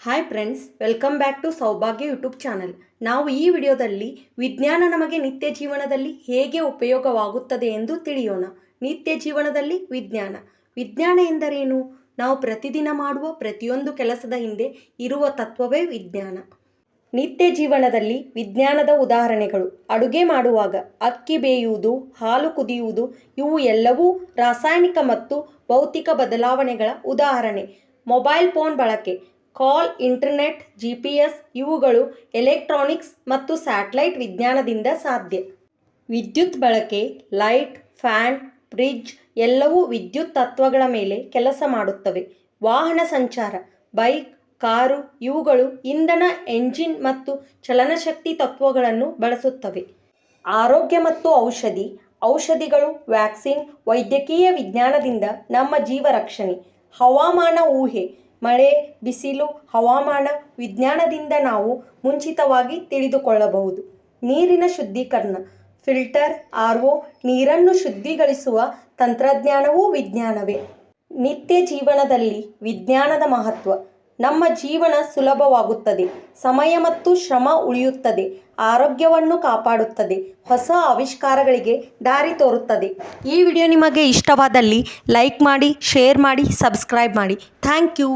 Hi friends, welcome back to Saubhagya YouTube channel. ನಾವು ಈ ವಿಡಿಯೋದಲ್ಲಿ ವಿಜ್ಞಾನ ನಮಗೆ ನಿತ್ಯ ಜೀವನದಲ್ಲಿ ಹೇಗೆ ಉಪಯೋಗವಾಗುತ್ತದೆ ಎಂದು ತಿಳಿಯೋಣ. ನಿತ್ಯ ಜೀವನದಲ್ಲಿ ವಿಜ್ಞಾನ ಎಂದರೇನು? ನಾವು ಪ್ರತಿದಿನ ಮಾಡುವ ಪ್ರತಿಯೊಂದು ಕೆಲಸದ ಹಿಂದೆ ಇರುವ ತತ್ವವೇ ವಿಜ್ಞಾನ. ನಿತ್ಯ ಜೀವನದಲ್ಲಿ ವಿಜ್ಞಾನದ ಉದಾಹರಣೆಗಳು: ಅಡುಗೆ ಮಾಡುವಾಗ ಅಕ್ಕಿ ಬೇಯುವುದು, ಹಾಲು ಕುದಿಯುವುದು, ಇವು ಎಲ್ಲವೂ ರಾಸಾಯನಿಕ ಮತ್ತು ಭೌತಿಕ ಬದಲಾವಣೆಗಳ ಉದಾಹರಣೆ. ಮೊಬೈಲ್ ಫೋನ್ ಬಳಕೆ, ಕಾಲ್, ಇಂಟರ್ನೆಟ್, GPS ಇವುಗಳು ಎಲೆಕ್ಟ್ರಾನಿಕ್ಸ್ ಮತ್ತು ಸ್ಯಾಟಲೈಟ್ ವಿಜ್ಞಾನದಿಂದ ಸಾಧ್ಯ. ವಿದ್ಯುತ್ ಬಳಕೆ, ಲೈಟ್, ಫ್ಯಾನ್, ಫ್ರಿಡ್ಜ್ ಎಲ್ಲವೂ ವಿದ್ಯುತ್ ತತ್ವಗಳ ಮೇಲೆ ಕೆಲಸ ಮಾಡುತ್ತವೆ. ವಾಹನ ಸಂಚಾರ, ಬೈಕ್, ಕಾರು ಇವುಗಳು ಇಂಧನ, ಎಂಜಿನ್ ಮತ್ತು ಚಲನಶಕ್ತಿ ತತ್ವಗಳನ್ನು ಬಳಸುತ್ತವೆ. ಆರೋಗ್ಯ ಮತ್ತು ಔಷಧಿಗಳು, ವ್ಯಾಕ್ಸಿನ್ ವೈದ್ಯಕೀಯ ವಿಜ್ಞಾನದಿಂದ ನಮ್ಮ ಜೀವ ರಕ್ಷಣೆ. ಹವಾಮಾನ ಊಹೆ, ಮಳೆ, ಬಿಸಿಲು, ಹವಾಮಾನ ವಿಜ್ಞಾನದಿಂದ ನಾವು ಮುಂಚಿತವಾಗಿ ತಿಳಿದುಕೊಳ್ಳಬಹುದು. ನೀರಿನ ಶುದ್ಧೀಕರಣ, ಫಿಲ್ಟರ್, RO ನೀರನ್ನು ಶುದ್ಧಿಗೊಳಿಸುವ ತಂತ್ರಜ್ಞಾನವೂ ವಿಜ್ಞಾನವೇ. ನಿತ್ಯ ಜೀವನದಲ್ಲಿ ವಿಜ್ಞಾನದ ಮಹತ್ವ: ನಮ್ಮ ಜೀವನ ಸುಲಭವಾಗುತ್ತದೆ, ಸಮಯ ಮತ್ತು ಶ್ರಮ ಉಳಿಯುತ್ತದೆ, ಆರೋಗ್ಯವನ್ನು ಕಾಪಾಡುತ್ತದೆ, ಹೊಸ ಆವಿಷ್ಕಾರಗಳಿಗೆ ದಾರಿ ತೋರುತ್ತದೆ. ಈ ವಿಡಿಯೋ ನಿಮಗೆ ಇಷ್ಟವಾದಲ್ಲಿ ಲೈಕ್ ಮಾಡಿ, ಶೇರ್ ಮಾಡಿ, ಸಬ್ಸ್ಕ್ರೈಬ್ ಮಾಡಿ. Thank you.